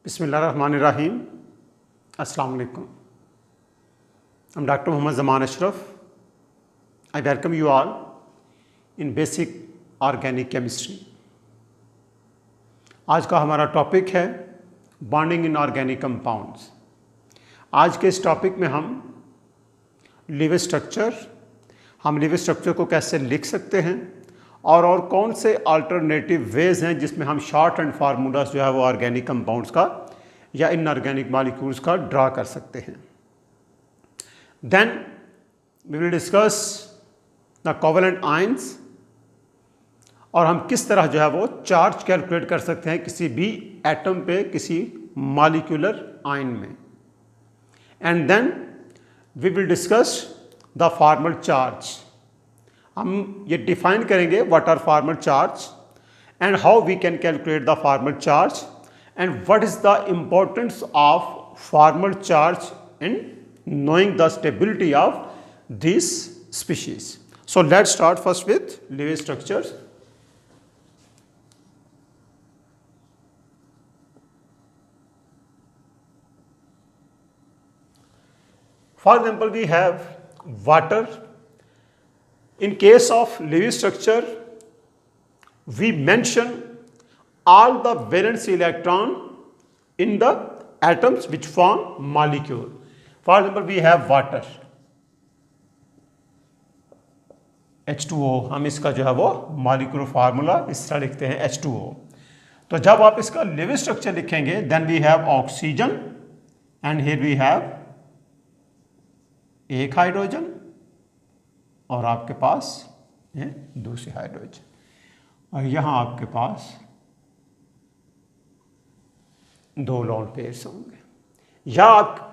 बिस्मिल्लाहिर्रहमानिर्रहीम। अस्सलाम वालेकुम। I'm Dr. Muhammad Zaman Ashraf. I welcome you all in basic organic chemistry. आज का हमारा टॉपिक है बॉन्डिंग इन ऑर्गेनिक कंपाउंड्स। आज के इस टॉपिक में हम लिव स्ट्रक्चर को कैसे लिख सकते हैं और कौन से अल्टरनेटिव वेज हैं जिसमें हम शॉर्ट हैंड फार्मूलाज जो है वो ऑर्गेनिक कंपाउंड्स का या इनऑर्गेनिक मॉलिक्यूल्स का ड्रा कर सकते हैं। Then we will discuss the covalent ions और हम किस तरह जो है वो चार्ज कैलकुलेट कर सकते हैं किसी भी एटम पे किसी मॉलिक्यूलर आयन में। And then we will discuss the formal charge. हम ये डिफाइन करेंगे what are formal charge and how we can calculate the formal charge and what is the importance of formal charge in knowing the stability of these species. So let's start first with Lewis structures. For example, we have water. In case of Lewis structure, we mention all the valence electron in the atoms which form molecule. For example, we have water H2O। हम इसका जो है वो molecular formula इस तरह लिखते हैं H2O। तो जब आप इसका लिविंग स्ट्रक्चर लिखेंगे then we have oxygen and here we have एक हाइड्रोजन और आपके पास है दूसरी हाइड्रोजन और यहाँ आपके पास दो लोन पेयर्स होंगे। या आप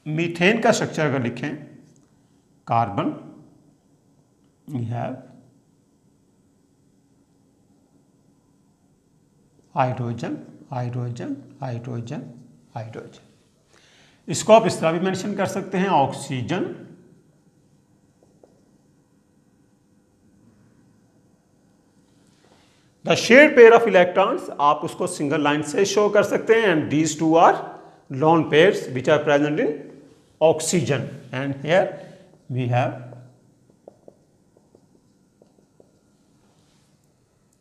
मीथेन का स्ट्रक्चर अगर लिखें carbon we have hydrogen hydrogen hydrogen hydrogen. इसको आप इस तरह भी मेंशन कर सकते हैं oxygen the shared pair of electrons आप उसको सिंगल लाइन से शो कर सकते हैं and these two are lone pairs which are present in oxygen and here we have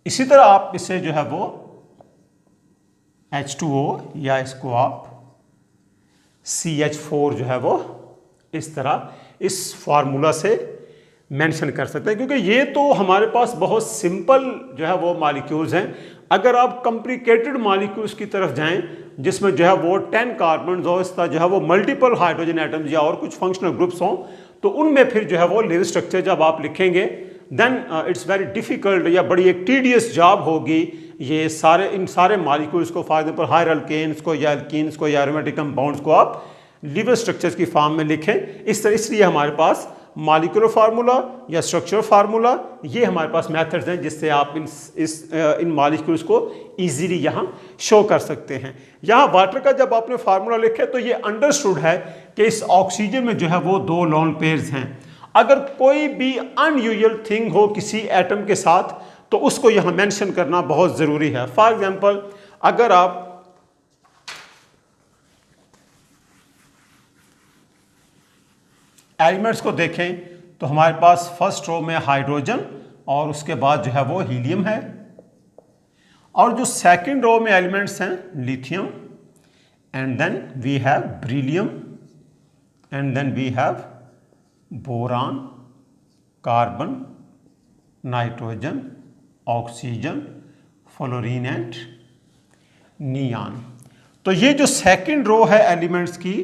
इसी तरह आप इसे जो है वो H2O या इसको आप CH4 जो है वो इस तरह इस फार्मूला से मेंशन कर सकते हैं क्योंकि ये तो हमारे पास बहुत सिंपल जो है वो मॉलिक्यूल्स हैं। अगर आप कॉम्प्लिकेटेड मॉलिक्यूल्स की तरफ जाएं जिसमें जो है वो 10 कार्बन हो इस तरह जो है वो मल्टीपल हाइड्रोजन एटम्स या और कुछ फंक्शनल ग्रुप्स हों तो उनमें फिर जो है वो लिव स्ट्रक्चर जब आप लिखेंगे देन इट्स वेरी डिफिकल्ट या बड़ी एक टीडियस जॉब होगी ये इन सारे मॉलिक्यूल्स को फॉर एग्जांपल हायर अल्केन्स को या एल्कीन्स को या एरोमेटिक कंपाउंड्स को आप लिव स्ट्रक्चर्स की फॉर्म में लिखें। इसलिए हमारे पास मॉलिक्यूलर फार्मूला या स्ट्रक्चरल फार्मूला ये हमारे पास मेथड्स हैं जिससे आप इन मॉलिक्यूल्स को इजीली यहाँ शो कर सकते हैं। यहाँ वाटर का जब आपने फार्मूला लिखे तो ये अंडरस्टूड है कि इस ऑक्सीजन में जो है वो दो लोन पेयर्स हैं। अगर कोई भी अनयूजुअल थिंग हो किसी एटम के साथ तो उसको यहाँ मेंशन करना बहुत ज़रूरी है। फॉर एग्जांपल अगर आप एलिमेंट्स को देखें तो हमारे पास फर्स्ट रो में हाइड्रोजन और उसके बाद जो है वो हीलियम है और जो सेकंड रो में एलिमेंट्स हैं lithium and then we have beryllium and then we have boron carbon nitrogen oxygen fluorine and neon. तो ये जो सेकंड रो है एलिमेंट्स की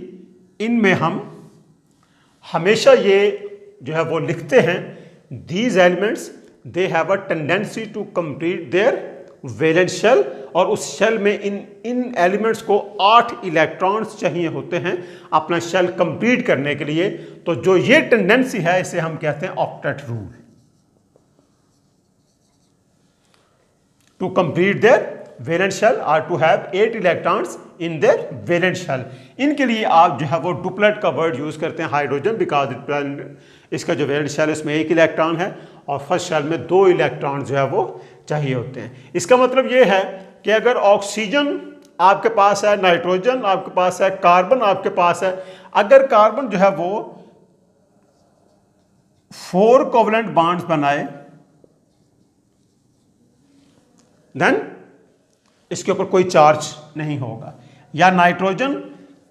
इनमें हम हमेशा ये जो है वो लिखते हैं these elements they have a tendency to complete their valence shell और उस शेल में इन एलिमेंट्स को 8 इलेक्ट्रॉन्स चाहिए होते हैं अपना शेल कंप्लीट करने के लिए। तो जो ये टेंडेंसी है इसे हम कहते हैं octet rule to complete their valence shell और to have 8 electrons in their valence shell. इनके लिए आप जो है वो डुप्लेट का वर्ड यूज करते हैं हाइड्रोजन बिकॉज इसका जो वैलेंस शेल है उसमें 1 इलेक्ट्रॉन है और फर्स्ट शेल में 2 इलेक्ट्रॉन जो है वो चाहिए होते हैं। इसका मतलब ये है कि अगर ऑक्सीजन आपके पास है नाइट्रोजन, आपके पास है कार्बन, आपके पास है, अगर कार्बन जो है वो 4 कोवलेंट बॉन्ड्स बनाए देन इसके ऊपर कोई चार्ज नहीं होगा, या नाइट्रोजन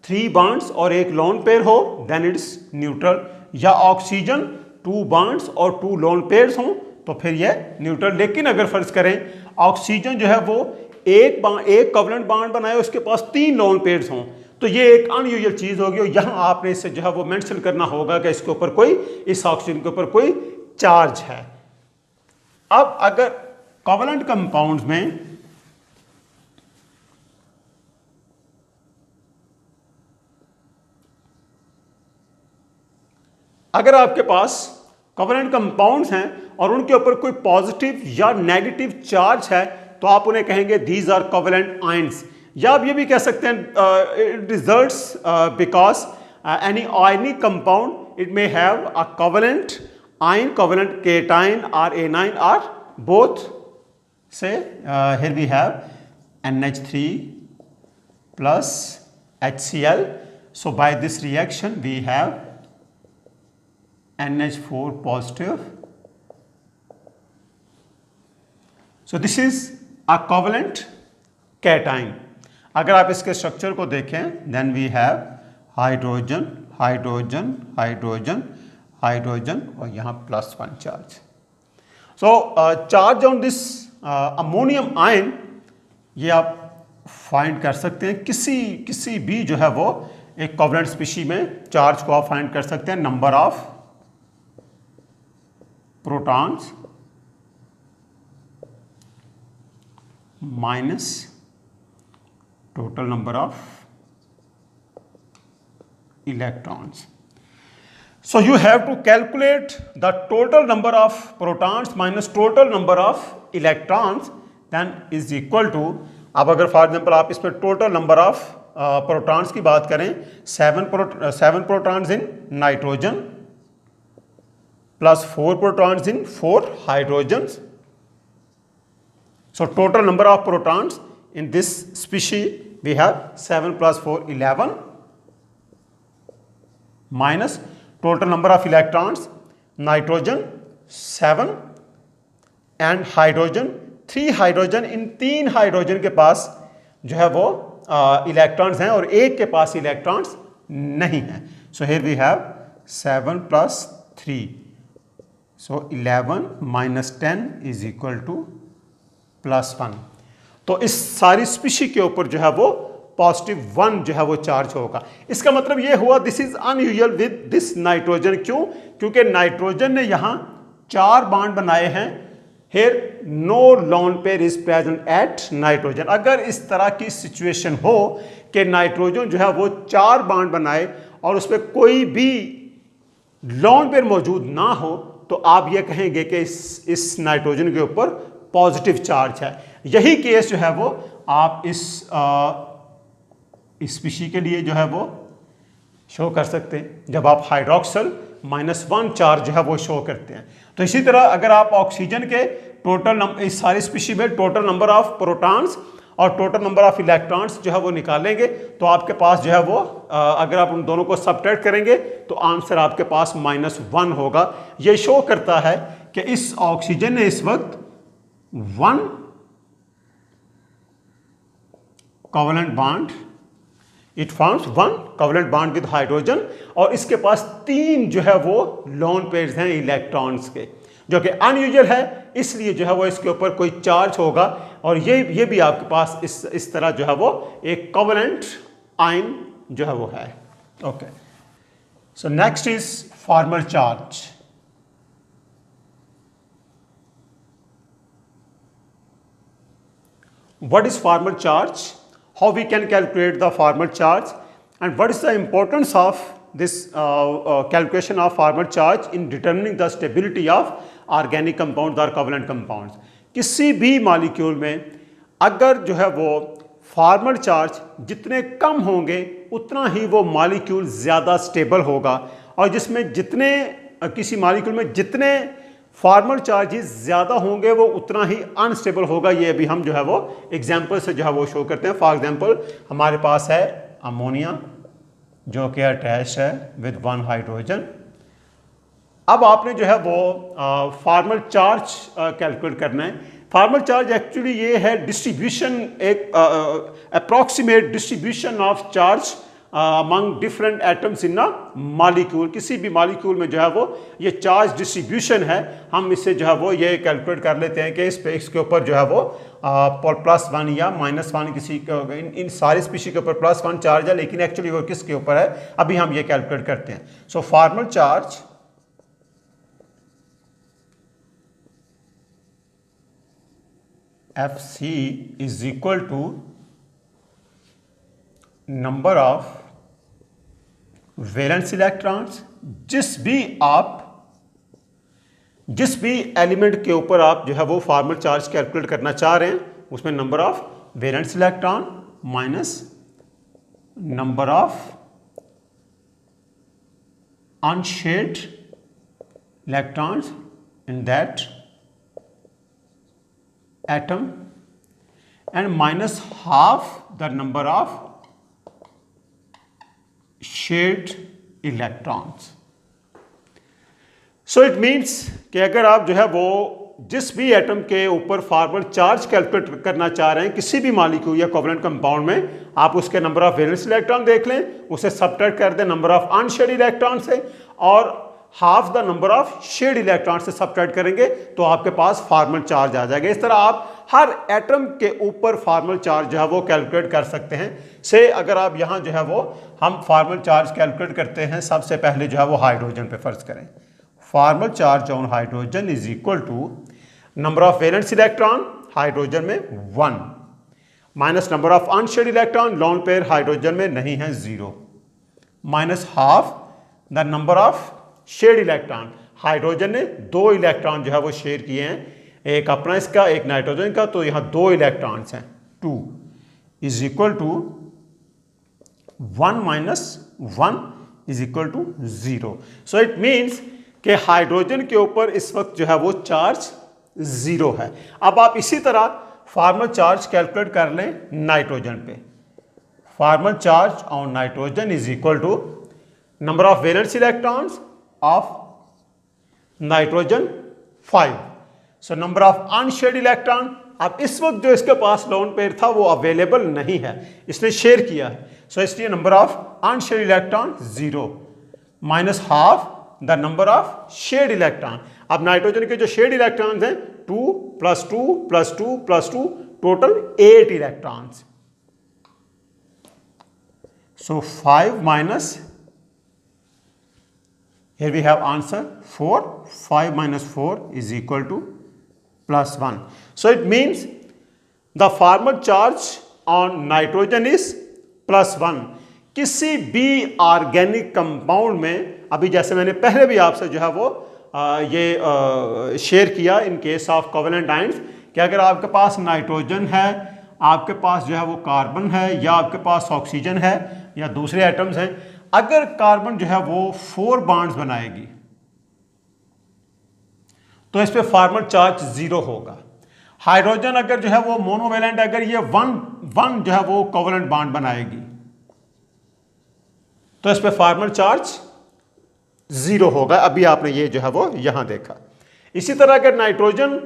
3 बॉन्ड्स और एक लोन पेयर हो देन इट्स न्यूट्रल, या ऑक्सीजन 2 बॉन्ड्स और 2 लोन पेयर्स हों तो फिर यह न्यूट्रल। लेकिन अगर फर्ज करें ऑक्सीजन जो है वो एक कोवलेंट बॉन्ड बनाए, उसके पास 3 लोन पेयर्स हों, तो ये एक अनयूजुअल चीज होगी और यहां आपने इससे जो है वो मेंशन करना होगा कि इसके ऊपर कोई, इस ऑक्सीजन के ऊपर कोई चार्ज है। अब अगर कोवलेंट कंपाउंड्स में अगर आपके पास कोवलेंट कंपाउंड्स हैं और उनके ऊपर कोई पॉजिटिव या नेगेटिव चार्ज है तो आप उन्हें कहेंगे दीज आर कोवलेंट आयंस, या आप ये भी कह सकते हैं it results because any ionic compound it may have a covalent ion, covalent cation और एनाइन आर बोथ, से here we have NH3 plus HCl, so by this reaction we have NH4 positive, so this is a covalent cation। अगर आप इसके structure को देखें then we have hydrogen hydrogen hydrogen hydrogen और यहाँ +1 charge. So charge on this ammonium ion ये आप find कर सकते हैं, किसी भी जो है वो एक कोवलेंट स्पीशी में चार्ज को आप फाइंड कर सकते हैं, number of protons minus total number of electrons. So you have to calculate the total number of protons minus total number of electrons then is equal to, अब अगर for example आप इस पर टोटल नंबर ऑफ प्रोटॉन्स की बात करें, 7 protons in nitrogen plus 4 protons in 4 hydrogens, so total number of protons in this species we have 7 plus 4 11 minus total number of electrons, nitrogen 7 and hydrogen 3 hydrogen, in 3 hydrogen के पास जो है वो electrons हैं और एक के पास इलेक्ट्रॉन्स नहीं हैं। So here we have 7 plus 3, so 11 minus 10 is equal to +1। तो इस सारी स्पीशी के ऊपर जो है वो +1 जो है वो चार्ज होगा। इसका मतलब ये हुआ this is unusual with this nitrogen. क्यों? क्योंकि नाइट्रोजन ने यहां 4 बॉन्ड बनाए हैं। Here no lone pair is present at nitrogen. अगर इस तरह की सिचुएशन हो कि नाइट्रोजन जो है वो 4 बॉन्ड बनाए और उस पर कोई भी लोन पेयर मौजूद ना हो तो आप ये कहेंगे कि इस नाइट्रोजन के ऊपर पॉजिटिव चार्ज है। यही केस जो है वो आप इस स्पीशी के लिए जो है वो शो कर सकते हैं जब आप हाइड्रोक्सल -1 चार्ज जो है वो शो करते हैं। तो इसी तरह अगर आप ऑक्सीजन के टोटल इस सारी स्पीशी में टोटल नंबर ऑफ प्रोटॉन्स और टोटल नंबर ऑफ इलेक्ट्रॉन्स जो है वो निकालेंगे तो आपके पास जो है वो अगर आप उन दोनों को सबट्रैक्ट करेंगे तो आंसर आपके पास -1 होगा। ये शो करता है कि इस ऑक्सीजन ने इस वक्त 1 covalent bond, it forms 1 covalent bond with hydrogen और इसके पास 3 जो है वो लोन पेयर्स हैं इलेक्ट्रॉन्स के, जो कि अनयूजुअल है, इसलिए जो है वो इसके ऊपर कोई चार्ज होगा और ये भी आपके पास इस तरह जो है वो एक कोवलेंट आयन जो है वो है। Okay, so next is formal charge. What is formal charge? How we can calculate the formal charge? And what is the importance of this calculation of formal charge in determining the stability of organic compounds or covalent compounds? किसी भी molecule में अगर जो है वो formal charge जितने कम होंगे उतना ही वो मॉलिक्यूल ज़्यादा स्टेबल होगा और जिसमें जितने किसी मॉलिक्यूल में जितने फॉर्मल चार्जेस ज़्यादा होंगे वो उतना ही अनस्टेबल होगा। ये अभी हम जो है वो एग्जाम्पल से जो है वो शो करते हैं। फॉर एग्जाम्पल हमारे पास है अमोनिया जो कि अटैच है विद 1 हाइड्रोजन। अब आपने जो है वो फॉर्मल चार्ज कैलकुलेट करना है। फॉर्मल चार्ज एक्चुअली ये है डिस्ट्रीब्यूशन, एक approximate distribution of charge among different atoms in a molecule. किसी भी मॉलिक्यूल में जो है वो ये चार्ज डिस्ट्रीब्यूशन है। हम इससे जो है वो ये कैलकुलेट कर लेते हैं कि इस पे इसके ऊपर जो है वो +1 या -1 किसी इन सारी स्पीशीज के ऊपर +1 चार्ज है, लेकिन एक्चुअली वो किसके ऊपर है अभी हम ये कैलकुलेट करते हैं। So formal charge Fc is equal to number of valence electrons. जिस भी एलिमेंट के ऊपर आप जो है वो फॉर्मल चार्ज कैलकुलेट करना चाह रहे हैं उसमें number of valence electron minus number of unshared electrons in that atom and minus half the number of shared electrons. So it means कि अगर आप जो है वो जिस भी एटम के ऊपर फॉर्मल चार्ज कैलकुलेट करना चाह रहे हैं किसी भी मॉलिक्यूल या कोवलेंट कंपाउंड में, आप उसके नंबर ऑफ वैलेंस इलेक्ट्रॉन देख लें, उसे सब्ट्रैक्ट कर दें नंबर ऑफ अनशेयर्ड इलेक्ट्रॉन से और half the number of shared electron से सब्ट्रैक्ट करेंगे तो आपके पास फॉर्मल चार्ज आ जाएगा। इस तरह आप हर एटम के ऊपर फॉर्मल चार्ज जो है वो कैलकुलेट कर सकते हैं। से अगर आप यहाँ जो है वो हम फॉर्मल चार्ज कैलकुलेट करते हैं, सबसे पहले जो है वो हाइड्रोजन पे फर्ज करें। Formal charge on hydrogen is equal to number of valence electron hydrogen में 1 minus number of unshared electron lone pair hydrogen में नहीं है 0 minus half the number of shared electron. Hydrogen ने 2 इलेक्ट्रॉन जो है वो शेयर किए हैं, एक अपना इसका एक नाइट्रोजन का, तो यहां 2 इलेक्ट्रॉन्स हैं। 2 is equal to 1 minus 1 is equal to 0। So it means कि हाइड्रोजन के ऊपर इस वक्त जो है वो चार्ज 0 है। अब आप इसी तरह फॉर्मल चार्ज कैलकुलेट कर लें नाइट्रोजन पे। Formal charge on nitrogen is equal to number of valence electrons of nitrogen 5। So number of unshared electron, अब इस वक्त जो इसके पास लोन पेयर था वो अवेलेबल नहीं है, इसने शेयर किया है, सो इसलिए number of unshared electron 0 minus half the number of shared electron. अब नाइट्रोजन के जो शेयर्ड इलेक्ट्रॉन्स हैं 2 + 2 + 2 + 2 total 8 electrons. So 5 minus, here we have answer 4, 5 minus 4 is equal to +1. So it means the formal charge on nitrogen is +1. किसी भी organic compound में, अभी जैसे मैंने पहले भी आपसे जो है वो ये शेयर किया in case of covalent ions, कि अगर आपके पास नाइट्रोजन है, आपके पास जो है वो कार्बन है, या आपके पास ऑक्सीजन है या दूसरे एटम्स हैं, अगर कार्बन जो है वो 4 बॉन्ड्स बनाएगी तो इस पे फॉर्मल चार्ज 0 होगा। हाइड्रोजन अगर जो है वो मोनोवेलेंट, अगर ये 1 जो है वो कोवेलेंट बॉन्ड बनाएगी तो इस पे फॉर्मल चार्ज 0 होगा। अभी आपने ये जो है वो यहां देखा। इसी तरह अगर नाइट्रोजन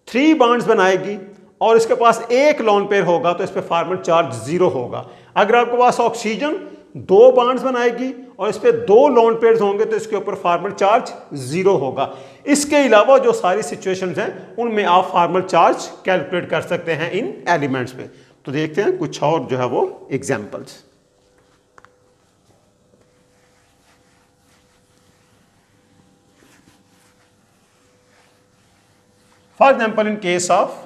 3 बॉन्ड्स बनाएगी और इसके पास एक लोन पेयर होगा तो इस पे फॉर्मल चार्ज 0 होगा। अगर आपके पास ऑक्सीजन 2 बॉन्ड्स बनाएगी और इस पे 2 लोन पेयर्स होंगे तो इसके ऊपर फॉर्मल चार्ज 0 होगा। इसके अलावा जो सारी सिचुएशंस हैं उनमें आप फॉर्मल चार्ज कैलकुलेट कर सकते हैं इन एलिमेंट्स पे। तो देखते हैं कुछ और जो है वो examples. For example in case of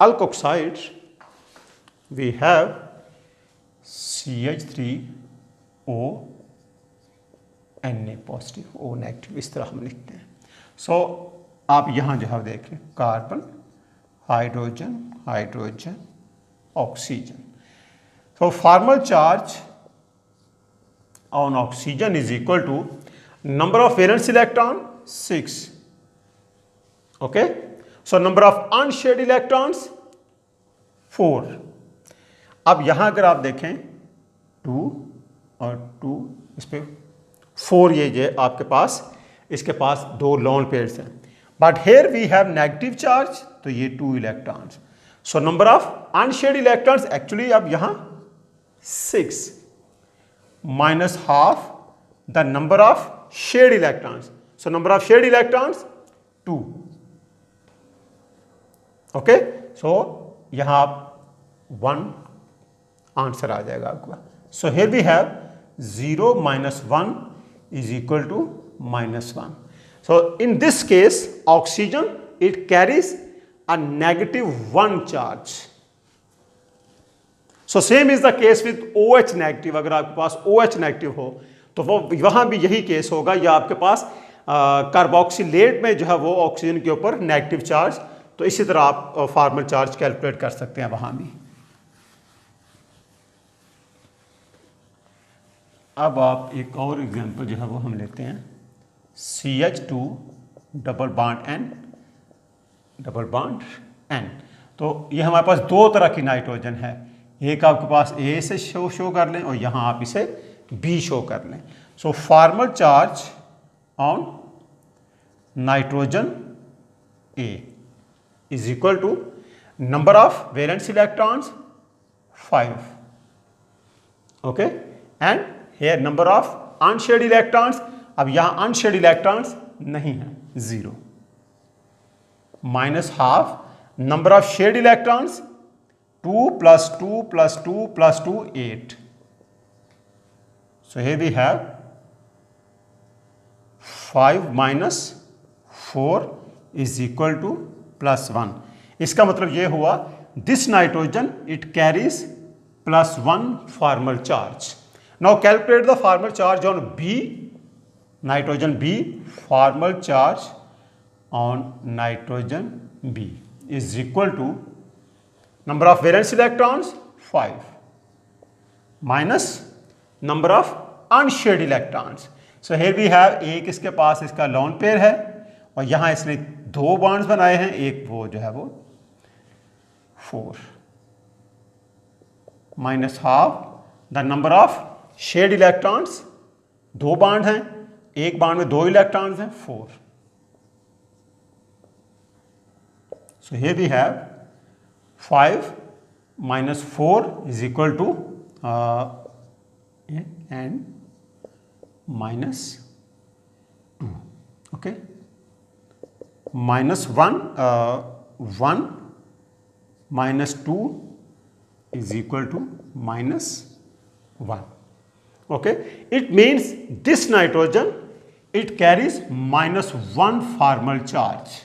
alkoxide we have CH3O Na positive O negative, इस तरह हम लिखते हैं। सो आप यहां जो है देख लें, कार्बन, हाइड्रोजन, हाइड्रोजन, ऑक्सीजन। तो formal charge on oxygen is equal to number of valence electron 6 okay, so number of unshared electrons 4। अब यहां अगर आप देखें 2 और 2, इस पे 4 ये आपके पास, इसके पास 2 लोन पेयर्स हैं, but here we have negative charge, तो ये 2 electrons. So number of unshared electrons actually अब यहां 6 minus half the number of shared electrons. So number of shared electrons 2. Okay, so यहां आप 1 आंसर आ जाएगा आपका। So here we have 0 minus 1 is equal to -1. So in this case oxygen, it carries a -1 charge. So same is the case with OH negative. अगर आपके पास OH negative हो तो वो वहां भी यही केस होगा, या आपके पास कार्बोक्सिलेट में जो है वो ऑक्सीजन के ऊपर नेगेटिव चार्ज, तो इसी तरह आप फॉर्मल चार्ज कैलकुलेट कर सकते हैं वहां भी। अब आप एक और एग्जांपल जो है वो हम लेते हैं, CH2 double bond N double bond N। तो ये हमारे पास 2 तरह की नाइट्रोजन है, एक आपके पास A से शो कर लें और यहां आप इसे B शो कर लें। So formal charge on nitrogen A is equal to number of valence electrons 5, okay, and here number of unshared electrons, अब यहां अनशेयर्ड इलेक्ट्रॉन्स नहीं है, 0, minus half number of shared electrons 2 plus 2 plus 2 plus 2, 8. So here we have 5 minus 4 is equal to +1. इसका मतलब ये हुआ this nitrogen it carries +1 formal charge. Now calculate the formal charge on B, nitrogen B. Formal charge on nitrogen B is equal to number of valence electrons 5 minus number of unshared electrons. So here we have, एक इसके पास इसका lone pair है और यहां इसने 2 bonds बनाए हैं, एक वो जो है वो 4 minus half the number of shared electrons, 2 bond हैं, एक बॉन्ड में 2 इलेक्ट्रॉन्स हैं, 4. So here we have 5 minus 4 is equal to and minus 2, okay, minus 1 minus 2 is equal to -1, okay. It means this nitrogen it carries -1 formal charge.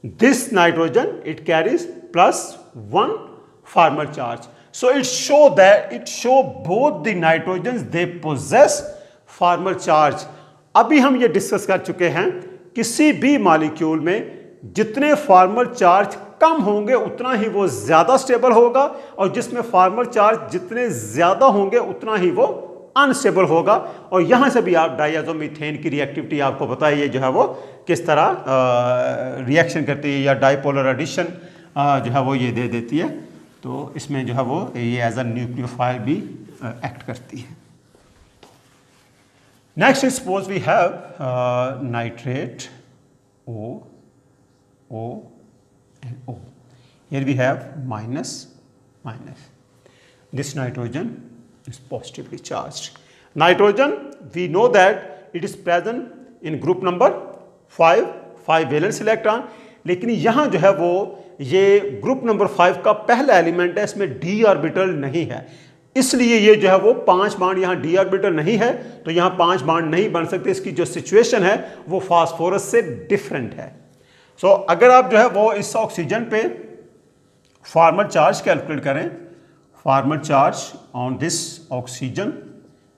This nitrogen it carries +1 formal charge. So it show both the nitrogens they possess formal charge. अभी हम ये discuss कर चुके हैं, किसी भी molecule में जितने फॉर्मल चार्ज कम होंगे उतना ही वो ज्यादा स्टेबल होगा, और जिसमें फॉर्मल चार्ज जितने ज्यादा होंगे उतना ही वो अनस्टेबल होगा। और यहां से भी आप डाइआज़ोमीथेन की रिएक्टिविटी आपको पता है, ये जो है वो किस तरह रिएक्शन करती है, या डाइपोलर एडिशन जो है वो ये दे देती है, तो इसमें जो है वो ये एज अ न्यूक्लियोफाइल भी एक्ट करती है। Next suppose we have nitrate O and O. Here we have minus. This nitrogen is positively charged. Nitrogen, we know that it is present in group number 5 valence electron, लेकिन यहां जो है वो ये group number 5 का पहला element है, इसमें d ऑर्बिटल नहीं है, इसलिए ये जो है वो 5 बॉन्ड, यहाँ d ऑर्बिटल नहीं है तो यहाँ 5 बॉन्ड नहीं बन सकते। इसकी जो सिचुएशन है वो फास्फोरस से डिफरेंट है। सो अगर आप जो है वो इस ऑक्सीजन पे फॉर्मल चार्ज कैलकुलेट करें, formal charge on this oxygen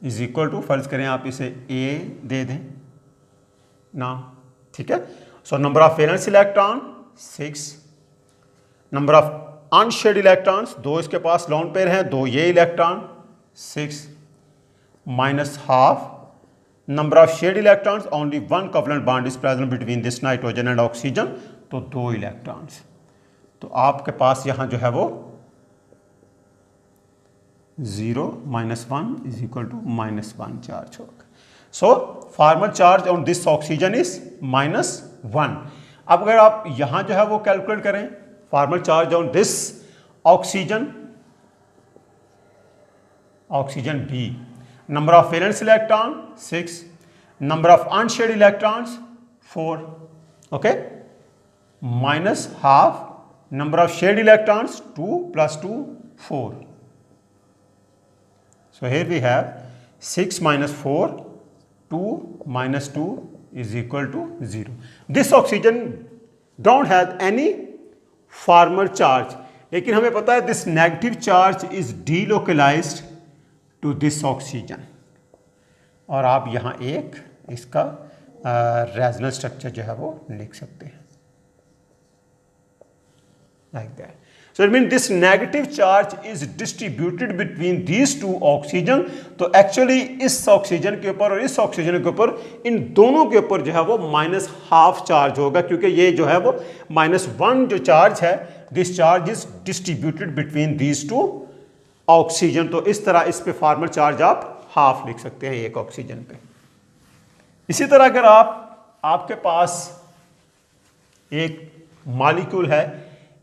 is equal to, फर्ज करें आप इसे A दे दें ना, ठीक है। सो number of valence electron 6, number of unshared electrons, 2 इसके पास लोन पेयर हैं, 2 ये electron 6 minus half number of shared electrons, only one covalent bond is present between this nitrogen and oxygen, तो 2 इलेक्ट्रॉन्स। तो आपके पास यहां जो है वो 0 -1 इज इक्वल टू -1 चार्ज होगा। So formal charge on this oxygen is -1। अब अगर आप यहां जो है वो कैलकुलेट करें formal charge on this oxygen, oxygen B, number of valence electron 6, number of unshared electrons 4, okay, minus half number of shared electrons 2 plus 2 4. So here we have 6 minus 4, 2 minus 2 is equal to 0. This oxygen don't have any formal charge, लेकिन हमें पता है this negative charge is delocalized to this oxygen। और आप यहाँ एक इसका resonance structure जो है वो लिख सकते हैं like that. So it mean this negative charge is distributed between these two oxygen. तो एक्चुअली इस ऑक्सीजन के ऊपर और इस ऑक्सीजन के ऊपर, इन दोनों के ऊपर जो है वो -1/2 चार्ज होगा, क्योंकि ये जो है वो -1 जो चार्ज है, this charge is distributed between these two oxygen. तो इस तरह इस पे फार्मल चार्ज आप हाफ लिख सकते हैं एक ऑक्सीजन पे। इसी तरह अगर आपके पास एक मॉलिक्यूल है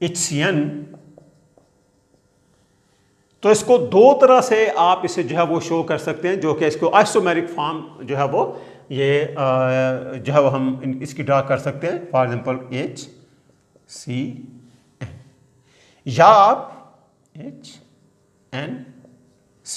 HCN, तो इसको 2 तरह से आप इसे जो है वो शो कर सकते हैं, जो कि इसको आइसोमेरिक फॉर्म जो है वो ये जो है वो हम इसकी ड्रा कर सकते हैं। फॉर एग्जांपल HCN, या आप HNC।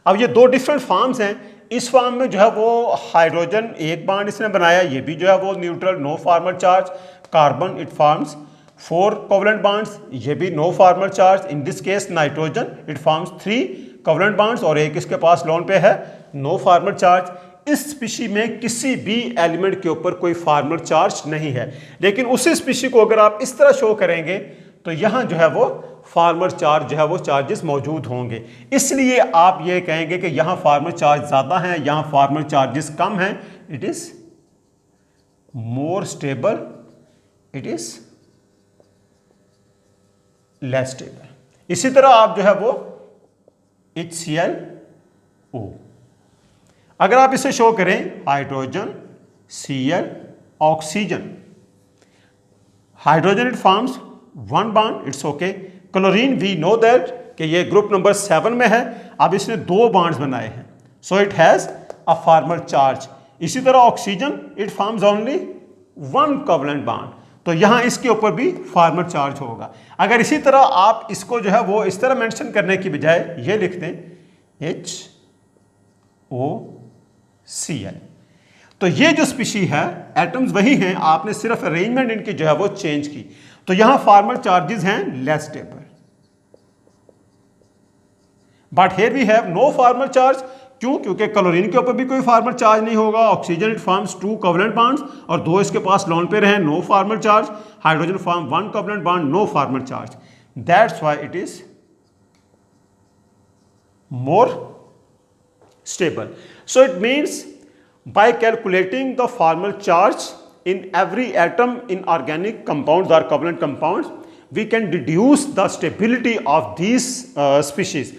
अब ये 2 डिफरेंट फॉर्म्स हैं। इस फॉर्म में जो है वो हाइड्रोजन एक बॉन्ड इसने बनाया, ये भी जो है वो neutral, no formal charge. Carbon it forms 4 covalent bonds, ये भी no formal charge. In this case nitrogen it forms 3 covalent bonds और एक इसके पास लोन पे है, नो फॉर्मल चार्ज। इस स्पीशी में किसी भी एलिमेंट के ऊपर कोई फॉर्मल चार्ज नहीं है, लेकिन उसी स्पीशी को अगर आप इस तरह शो करेंगे तो यहाँ जो है वो फार्मल चार्ज जो है वो चार्जेस मौजूद होंगे। इसलिए आप ये कहेंगे कि यहाँ फार्मल चार्ज ज़्यादा हैं, यहाँ फार्मल चार्जेस कम हैं। It is more stable, it is less stable. इसी तरह आप जो है वो HClO, अगर आप इसे शो करें hydrogen Cl oxygen, hydrogen it forms 1 bond, it's okay. Chlorine we know that कि ये ग्रुप नंबर 7 में है, अब इसने 2 बॉन्ड्स बनाए हैं, so it has a formal charge. इसी तरह oxygen it forms only 1 covalent bond, तो यहां इसके ऊपर भी फॉर्मल चार्ज होगा। अगर इसी तरह आप इसको जो है वो इस तरह मेंशन करने की बजाय ये लिख दें HOCl, तो ये जो स्पीशी है एटम्स वही हैं, आपने सिर्फ अरेंजमेंट इनकी जो है वो चेंज की, तो यहां फॉर्मल चार्जेस हैं less stable. But here we have no formal charge, क्यों? क्योंकि क्लोरीन के ऊपर भी कोई फॉर्मल चार्ज नहीं होगा। Oxygen it forms 2 covalent bonds और 2 इसके पास लोन पे रहे, no formal charge. Hydrogen form 1 covalent bond, no formal charge. That's why it is more stable. So it means by calculating the formal charge in every atom in organic compounds or covalent compounds, we can reduce the stability of these species।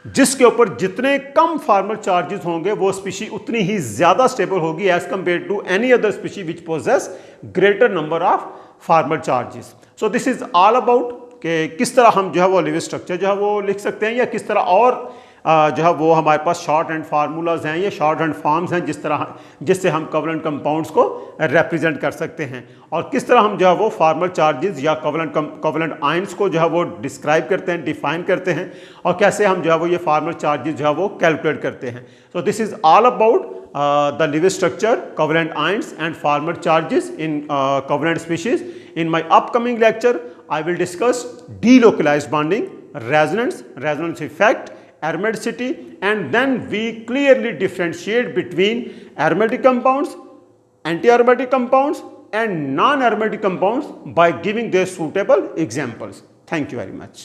जिसके ऊपर जितने कम formal charges होंगे वो species उतनी ही ज्यादा stable होगी as compared to any other species which possesses greater number of formal charges. So this is all about कि किस तरह हम जो है वो लिविंग स्ट्रक्चर जो है वो लिख सकते हैं, या किस तरह और जो है वो हमारे पास शॉर्ट हैंड फार्मूलाज हैं, ये शॉर्ट हैंड फॉर्म्स हैं जिससे हम कोवेलेंट कंपाउंड्स को रिप्रेजेंट कर सकते हैं, और किस तरह हम जो है वो फॉर्मल चार्जेस या कोवेलेंट आयंस को जो है वो डिस्क्राइब करते हैं, डिफाइन करते हैं, और कैसे हम जो है वो ये फॉर्मल चार्जेस जो है वो कैलकुलेट करते हैं। सो this is all about the living structure, covalent ions and formal charges in covalent species. In my upcoming lecture, I will discuss delocalized bonding, resonance effect, aromaticity, and then we clearly differentiate between aromatic compounds, anti-aromatic compounds, and non-aromatic compounds by giving their suitable examples. Thank you very much.